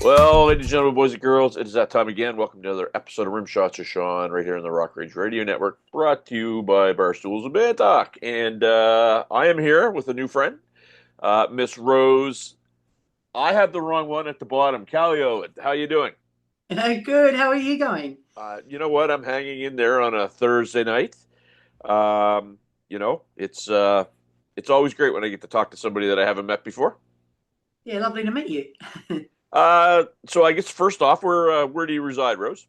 Well, ladies and gentlemen, boys and girls, it is that time again. Welcome to another episode of Rimshots with Sean, right here on the Rock Rage Radio Network, brought to you by Barstools and Bandtalk. And I am here with a new friend, Miss Rose. I have the wrong one at the bottom. Carleo, how you doing? Good. How are you going? You know what? I'm hanging in there on a Thursday night. Um, it's always great when I get to talk to somebody that I haven't met before. Yeah, lovely to meet you. So I guess first off, where do you reside, Rose?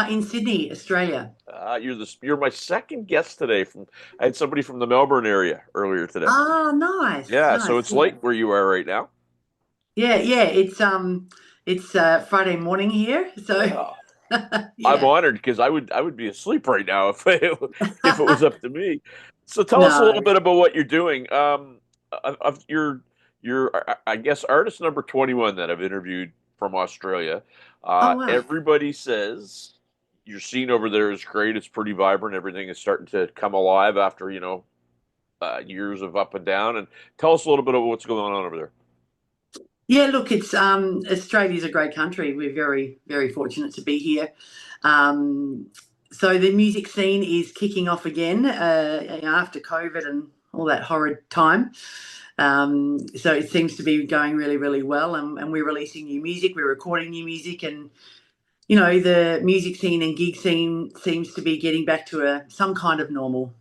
In Sydney, Australia. You're my second guest today. I had somebody from the Melbourne area earlier today. Oh, nice, Yeah, so nice. it's Yeah, late where you are right now. yeah. It's Friday morning here, so Oh, I'm yeah. honored because I would be asleep right now if it was up to me. So tell us a little No. bit about what you're doing. You're I guess artist number 21 that I've interviewed from Australia. Oh, wow. Everybody says your scene over there is great. It's pretty vibrant. Everything is starting to come alive after years of up and down. And tell us a little bit about what's going on over there. Yeah, look, it's Australia's a great country. We're very, very fortunate to be here. Um, so the music scene is kicking off again after COVID and all that horrid time. So it seems to be going really, really well, and we're releasing new music, we're recording new music, and the music scene and gig scene seems to be getting back to some kind of normal.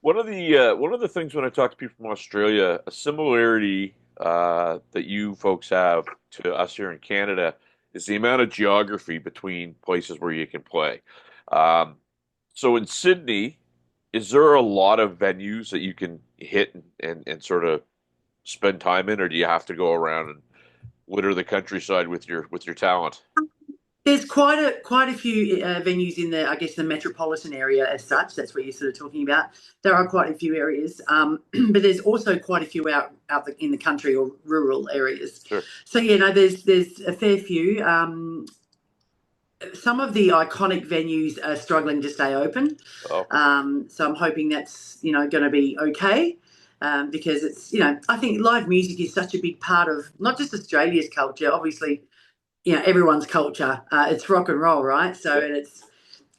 One of the things when I talk to people from Australia, a similarity that you folks have to us here in Canada is the amount of geography between places where you can play. Um, so in Sydney, is there a lot of venues that you can hit and sort of spend time in, or do you have to go around and litter the countryside with your talent? There's quite a few venues in the, I guess, the metropolitan area as such. That's what you're sort of talking about. There are quite a few areas, but there's also quite a few in the country or rural areas. Sure. So yeah, no, there's a fair few. Some of the iconic venues are struggling to stay open. Okay. So I'm hoping that's going to be okay. Because I think live music is such a big part of not just Australia's culture, obviously, everyone's culture. It's rock and roll, right? So, Yeah. and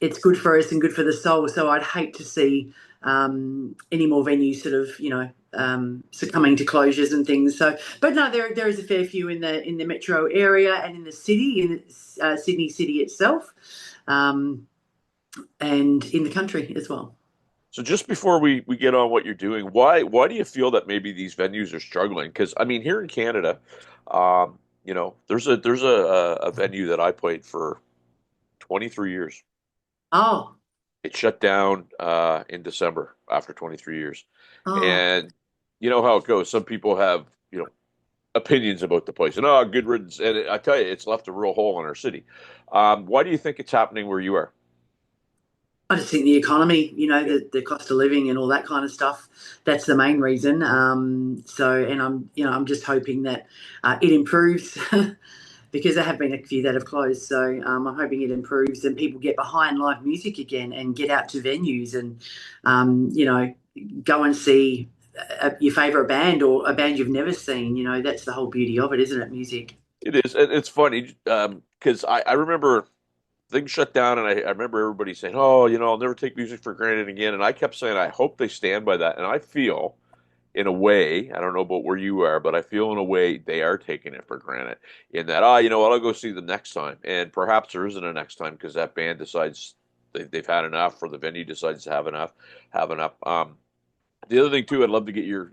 it's good for us and good for the soul. So I'd hate to see any more venues sort of succumbing to closures and things. So, but no, there is a fair few in the metro area and in the city, in Sydney city itself, um, and in the country as well. So just before we get on what you're doing, why do you feel that maybe these venues are struggling? Because I mean, here in Canada, there's a venue that I played for 23 years. Oh, It shut down in December after 23 years, oh. and you know how it goes. Some people have opinions about the place, and oh, good riddance. And I tell you, it's left a real hole in our city. Why do you think it's happening where you are? I just think the economy, Yeah. the cost of living and all that kind of stuff. That's the main reason. And I'm just hoping that it improves because there have been a few that have closed. So I'm hoping it improves and people get behind live music again and get out to venues and, um, you know, go and see your favorite band or a band you've never seen. That's the whole beauty of it, isn't it? Music. It is. It's funny because I remember things shut down, and I remember everybody saying, "Oh, I'll never take music for granted again." And I kept saying, "I hope they stand by that." And I feel, in a way, I don't know about where you are, but I feel in a way they are taking it for granted. In that, you know what, I'll go see them next time, and perhaps there isn't a next time because that band decides they've had enough, or the venue decides to have enough. The other thing too, I'd love to get your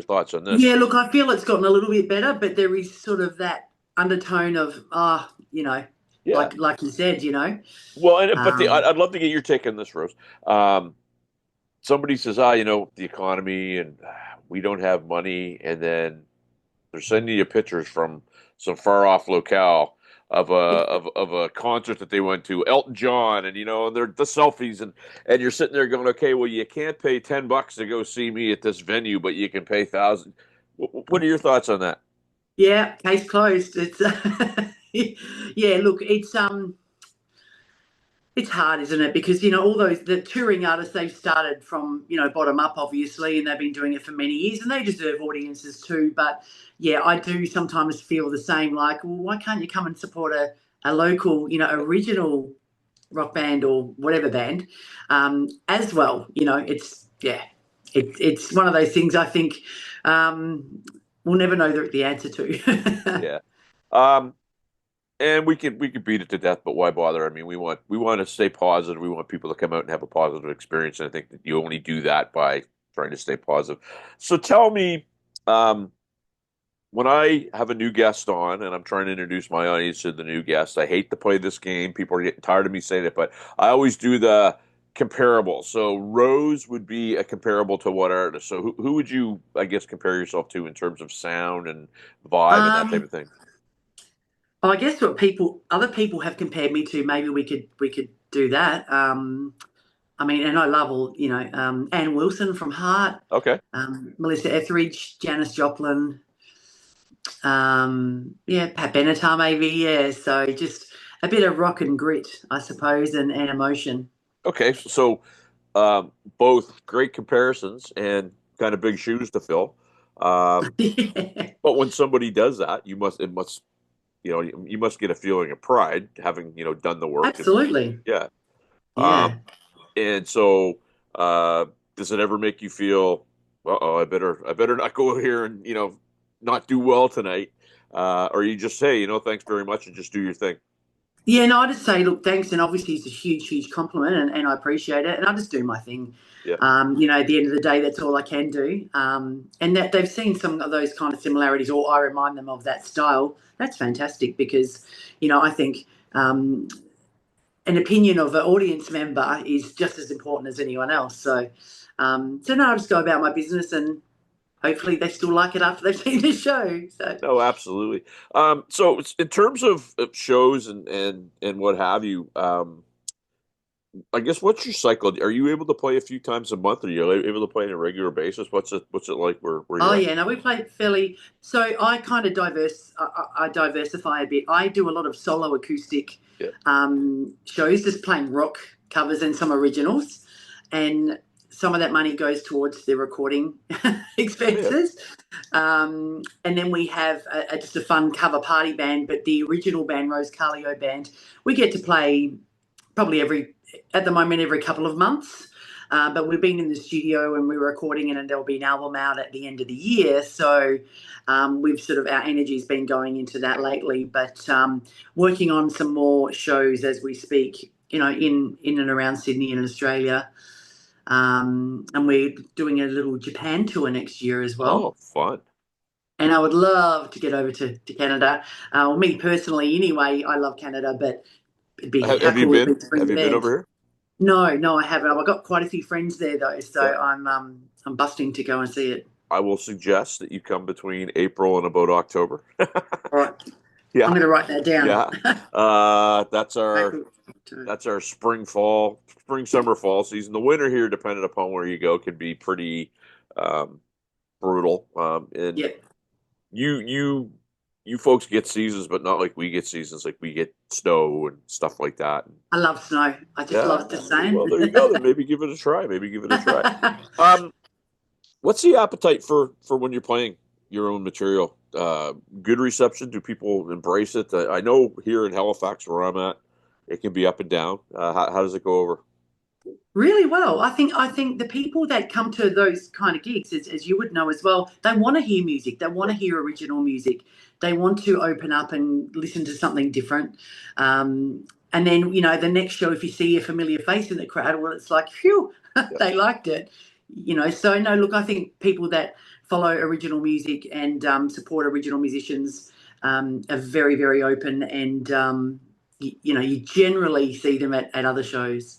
thoughts on this. Yeah, look, I feel it's gotten a little bit better, but there is sort of that undertone of, Yeah. like you said, Well, um, I'd love to get your take on this, Rose. Somebody says, the economy and we don't have money, and then they're sending you pictures from some far off locale of a concert that they went to, Elton John, and they're the selfies, and you're sitting there going, okay, well, you can't pay $10 to go see me at this venue, but you can pay thousand. What are your thoughts on that? yeah, case closed. It's yeah, look, It's hard, isn't it? Because all the touring artists, they've started from bottom up, obviously, and they've been doing it for many years, and they deserve audiences too. But yeah, I do sometimes feel the same. Like, well, why can't you come and support a local, original rock band or whatever band, as well? It's one of those things. I think we'll never know the answer to. Yeah. Um, and we could beat it to death, but why bother? I mean, we want to stay positive. We want people to come out and have a positive experience, and I think that you only do that by trying to stay positive. So tell me, um, when I have a new guest on and I'm trying to introduce my audience to the new guest, I hate to play this game. People are getting tired of me saying it, but I always do the comparable. So Rose would be a comparable to what artist? So who would you, I guess, compare yourself to in terms of sound and vibe and that type um, of thing? I guess what other people have compared me to, maybe we could do that. I mean, and I love all, Ann Wilson from Heart, Okay. Melissa Etheridge, Janis Joplin, yeah, Pat Benatar maybe, yeah. So just a bit of rock and grit, I suppose, and emotion. Okay. So um, both great comparisons and kind of big shoes to fill. Um, Yeah, but when somebody does that, it must, you must get a feeling of pride having, done the work and absolutely. yeah. Um, Yeah. and so, uh, does it ever make you feel, uh-oh, I better not go here and, not do well tonight? Or you just say, thanks very much and just do your thing. Yeah, no, I just say, look, thanks, and obviously it's a huge, huge compliment, and I appreciate it, and I just do my thing. Yeah. At the end of the day, that's all I can do. And that they've seen some of those kind of similarities, or I remind them of that style. That's fantastic because, I think an opinion of an audience member is just as important as anyone else. So no, I just go about my business, and hopefully they still like it after they've seen the show. So. No, absolutely. So in terms of shows and what have you, I guess what's your cycle? Are you able to play a few times a month? Are you able to play on a regular basis? What's it like where Oh you're at? yeah, no, we play fairly. So I kind of I diversify a bit. I do a lot of solo acoustic Yeah. shows, just playing rock covers and some originals, and some of that money goes towards the recording Yeah. expenses. And then we have just a fun cover party band, but the original band, Rose Carleo band, we get to play probably at the moment, every couple of months. But we've been in the studio and we're recording, and there'll be an album out at the end of the year. So we've sort of, our energy's been going into that lately, but working on some more shows as we speak, in and around Sydney and Australia. And we're doing a little Japan tour next year as well. Oh, fun. And I would love to get over to Canada. Well, me personally, anyway, I love Canada, but how Have you cool would it been? be to bring Have the you been band? over here? No, no, I haven't. I've got quite a few friends there though, so Yeah. I'm busting to go and see it. I will suggest that you come between April and about October. All right, I'm Yeah. going to write that down. Yeah. That's our April. that's our spring, summer, fall season. The winter here, depending upon where you go, can be pretty um, brutal. And Yep, you you you folks get seasons, but not like we get seasons. Like we get snow and stuff like that. I love snow. I just Yeah. love the sand. Well, there you go. Then maybe give it a try. Maybe give it a try. Um, what's the appetite for when you're playing your own material? Good reception? Do people embrace it? I know here in Halifax, where I'm at, it can be up and down. How does it go over? Really well. I think the people that come to those kind of gigs, as you would know as well, they want to hear music. They want to hear original music. They want to open up and listen to something different. And then, the next show, if you see a familiar face in the crowd, well, it's like, phew, Yeah. they liked it. So no, look, I think people that follow original music and support original musicians are very, very open, and you generally see them at other shows.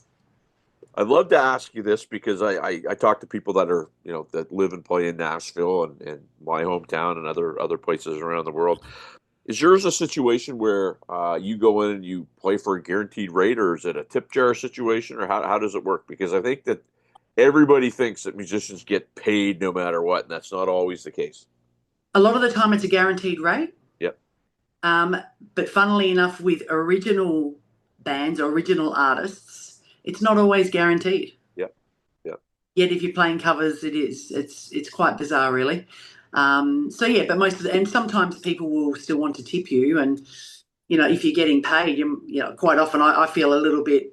I'd love to ask you this because I talk to people that are, that live and play in Nashville and my hometown and other places around the world. Is yours a situation where you go in and you play for a guaranteed rate, or is it a tip jar situation, or how does it work? Because I think that everybody thinks that musicians get paid no matter what, and that's not always the case. A lot of the time, it's a guaranteed rate. Yep. Um, but funnily enough, with original bands or original artists, it's not always guaranteed. Yeah. Yeah. Yet if you're playing covers, it is. It's quite bizarre, really. So yeah, but and sometimes people will still want to tip you, and if you're getting paid, quite often I feel a little bit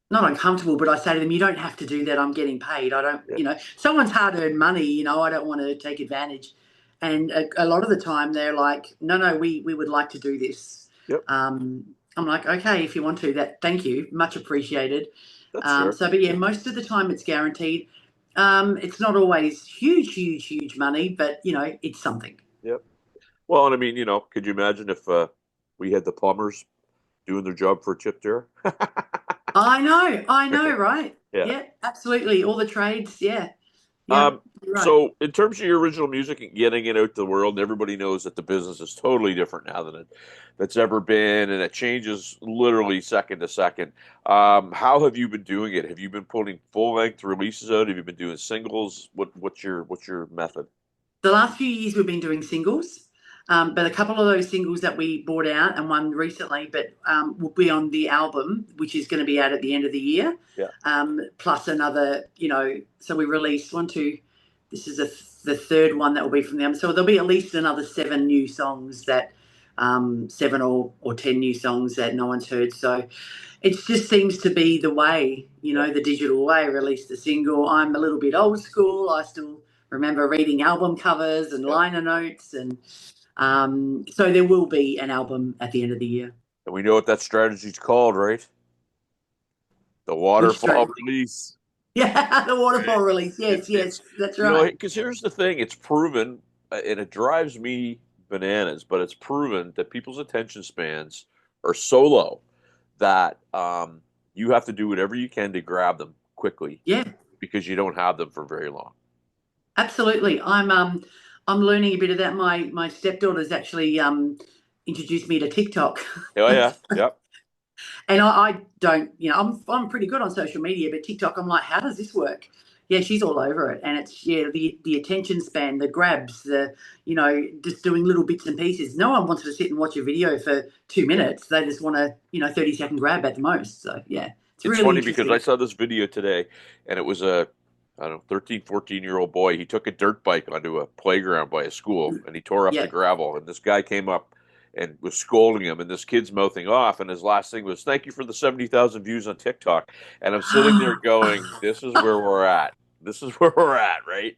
not uncomfortable, but I say to them, you don't have to do that. I'm getting paid. I don't, Yeah. someone's hard earned money. I don't want to take advantage. And a lot of the time they're like, no, no, we would like to do this. Yep. I'm like, okay, if you want to, thank you, much appreciated. That's fair. But yeah, most of the time it's guaranteed. It's not always huge, huge, huge money, but it's something. Yep. Well, and I mean, could you imagine if we had the plumbers doing their job for a tip there? I know, right? Yeah. Yeah, absolutely. All the trades, yeah, yeah, Um, you're right. so in terms of your original music and getting it out to the world, and everybody knows that the business is totally different now than it's ever been, and it changes literally second to second. How have you been doing it? Have you been putting full length releases out? Have you been doing singles? What's your method? The last few years we've been doing singles, but a couple of those singles that we brought out and one recently, but will be on the album, which is going to be out at the end of the year. Yeah. Plus another, so we released one, two. This is the third one that will be from them. So there'll be at least another seven new songs that, seven or 10 new songs that no one's heard. So it just seems to be the way, Yeah. the digital way. Release the single. I'm a little bit old school. I still remember reading album covers and Yeah. liner notes, and so there will be an album at the end of the year. And we know what that strategy's called, right? The Which waterfall track? release. Yeah, the waterfall release. Yes, It's yes, that's right. because here's the thing, it's proven, and it drives me bananas, but it's proven that people's attention spans are so low that you have to do whatever you can to grab them quickly Yeah, because you don't have them for very long. absolutely. I'm learning a bit of that. My stepdaughter's actually introduced me to TikTok. Oh yeah, yep. And I don't, I'm pretty good on social media, but TikTok, I'm like, how does this work? Yeah, she's all over it, and it's the attention span, the grabs, just doing little bits and pieces. No one wants to sit and watch a video for 2 minutes. They just want a 30-second grab at the most. So yeah, it's It's really funny because I interesting. saw this video today, and it was a, I don't know, 13, 14-year-old boy. He took a dirt bike onto a playground by a school, and he tore up the Yeah. gravel. And this guy came up and was scolding him, and this kid's mouthing off. And his last thing was, "Thank you for the 70,000 views on TikTok." And I'm sitting there going, "This is where we're at. This is where we're at, right?"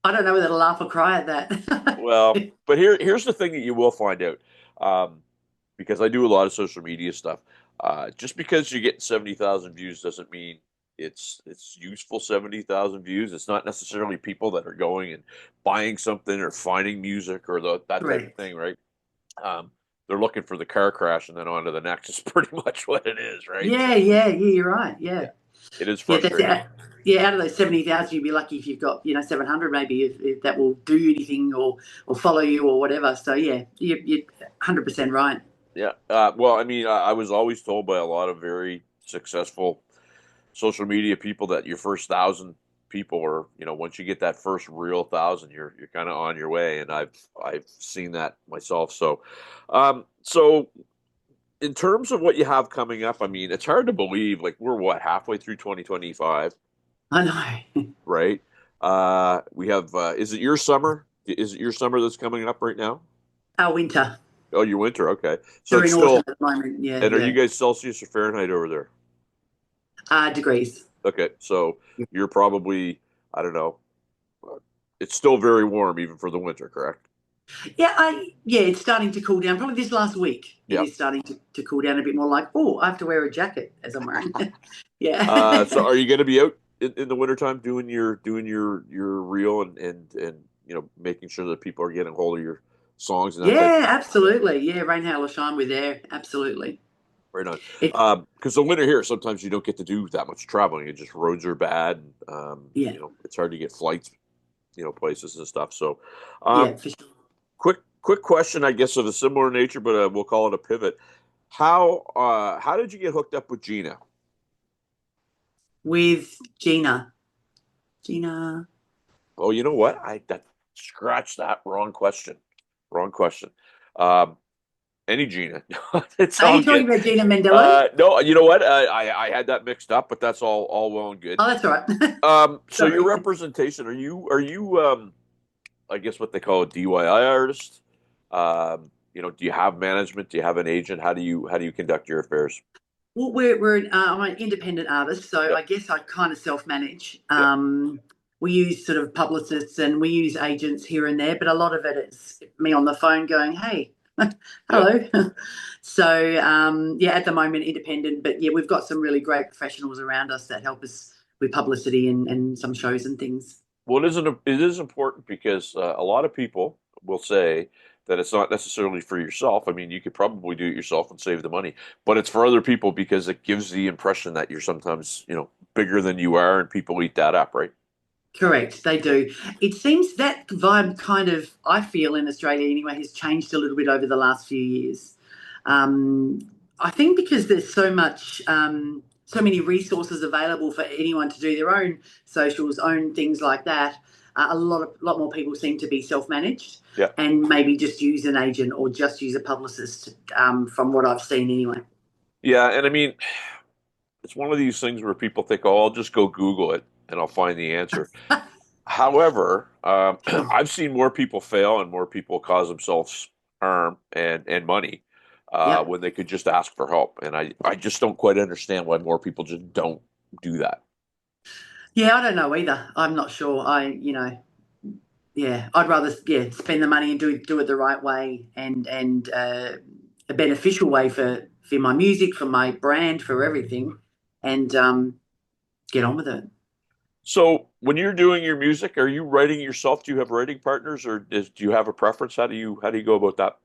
I don't know whether to laugh or cry at that. Well, but here's the thing that you will find out, um, because I do a lot of social media stuff. Just because you get 70,000 views doesn't mean it's useful 70,000 views. It's not necessarily people that are going and buying something or finding music or that type of Correct. thing, right? They're looking for the car crash and then on to the next is pretty much what it is, right? Yeah, So yeah, yeah. You're right. Yeah. yeah, it is Yeah, that's frustrating. it. Yeah, out of those 70,000, you'd be lucky if you've got 700 maybe if that will do anything or follow you or whatever. So yeah, you're 100% right. Yeah. Well, I mean, I was always told by a lot of very successful social media people that your first 1,000 people are, once you get that first real 1,000, you're kind of on your way, and I've seen that myself. So in terms of what you have coming up, I mean, it's hard to believe. Like we're what halfway through 2025, I know. right? We have. Is it your summer? Is it your summer that's coming up right now? Our winter. Oh, your winter. Okay, so We're it's in autumn still. at the moment. Yeah, And are you yeah. guys Celsius or Fahrenheit over there? Degrees. Okay, so you're probably, I don't know, it's still very warm even for the winter, correct? Yeah, it's starting to cool down. Probably this last week, it Yeah. is starting to cool down a bit more. Like, oh, I have to wear a jacket as I'm wearing. So Yeah. are you going to be out in the wintertime doing your reel and making sure that people are getting hold of your songs and that type of Yeah, thing? absolutely. Yeah, rain, hail, or shine, we're there. Absolutely. Right on. It, Because the winter here, sometimes you don't get to do that much traveling. It just roads are bad. yeah, It's hard to get flights, places and stuff. So, um, yeah, for sure. quick question, I guess, of a similar nature, but we'll call it a pivot. How did you get hooked up with Gina? With Gina. Gina. Oh, you know what? I that scratch that wrong question. Wrong question. Um, Any Gina. It's Are all you talking good. about Gina Mendello? No, you know what? I had that mixed up, but that's all well and good. Oh, that's all right. So your Sorry. representation, are you I guess what they call a DIY artist? Do you have management? Do you have an agent? How do you conduct your affairs? Well, I'm an independent artist, so Yeah, I guess I kind of self-manage. yeah, We use sort of publicists and we use agents here and there, but a lot of it is me on the phone going, "Hey, yeah. hello." So yeah, at the moment independent, but yeah, we've got some really great professionals around us that help us with publicity and some shows and things. Well, it is important because a lot of people will say that it's not necessarily for yourself. I mean, you could probably do it yourself and save the money, but it's for other people because it gives the impression that you're sometimes, bigger than you are, and people eat that up, right? Correct, they do. It seems that vibe kind of, I feel in Australia anyway, has changed a little bit over the last few years. Um, I think because there's so many resources available for anyone to do their own socials, own things like that. A lot more people seem to be self-managed Yeah. and maybe just use an agent or just use a publicist. From what I've seen anyway. Yeah, and I mean, it's one of these things where people think, "Oh, I'll just go Google it and I'll find the answer." However, Sure. I've seen more people fail and more people cause themselves harm and money Yep. when they could just ask for help. And I just don't quite understand why more people just don't do that. Yeah, I don't know either. I'm not sure. Yeah, I'd rather spend the money and do it the right way and a beneficial way for my music, for my brand, for everything, and get on with it. So when you're doing your music, are you writing yourself? Do you have writing partners, or do you have a preference? How do you go about that?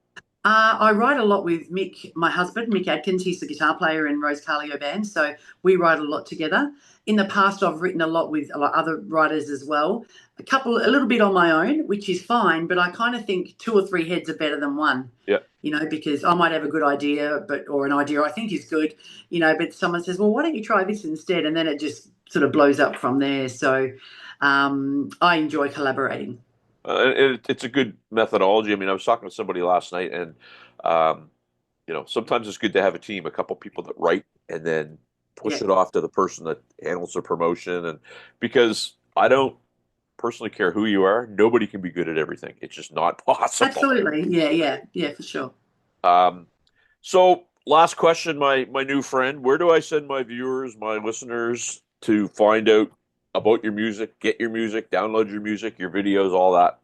I write a lot with Mick, my husband, Mick Adkins. He's the guitar player in Rose Carleo band, so we write a lot together. In the past, I've written a lot with a lot other writers as well. A little bit on my own, which is fine, but I kind of think two or three heads are better than one. Yeah. Because I might have a good idea, or an idea I think is good, but someone says, "Well, why don't you try this instead?" And then it just sort of blows up from there. So I enjoy collaborating. It's a good methodology. I mean, I was talking to somebody last night, and um, sometimes it's good to have a team, a couple people that write, and then push Yeah, it off to the person that handles the promotion. And because I don't personally care who you are, nobody can be good at everything. It's just not possible. absolutely. Yeah, yeah, yeah, for sure. Um, so last question, my new friend, where do I send my viewers, my listeners to find out about your music, get your music, download your music, your videos, all that?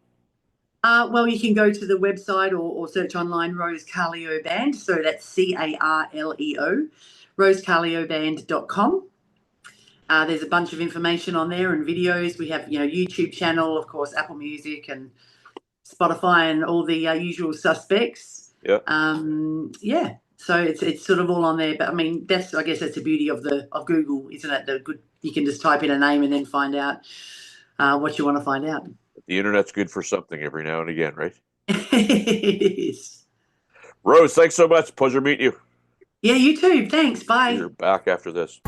Well, you can go to the website or search online Rose Carleo Band. So that's Carleo, rosecarleoband.com. There's a bunch of information on there and videos. We have, YouTube channel, of course, Apple Music and Spotify and all the usual suspects. Yeah. Yeah, so it's sort of all on there. But I mean, I guess that's the beauty of Google, isn't it? The good you can just type in a name and then find out what you want to find out. The internet's good for something every now and again, right? It is. Rose, thanks so much. Pleasure meeting you. Yeah, you too. Thanks. You're Bye. back after this.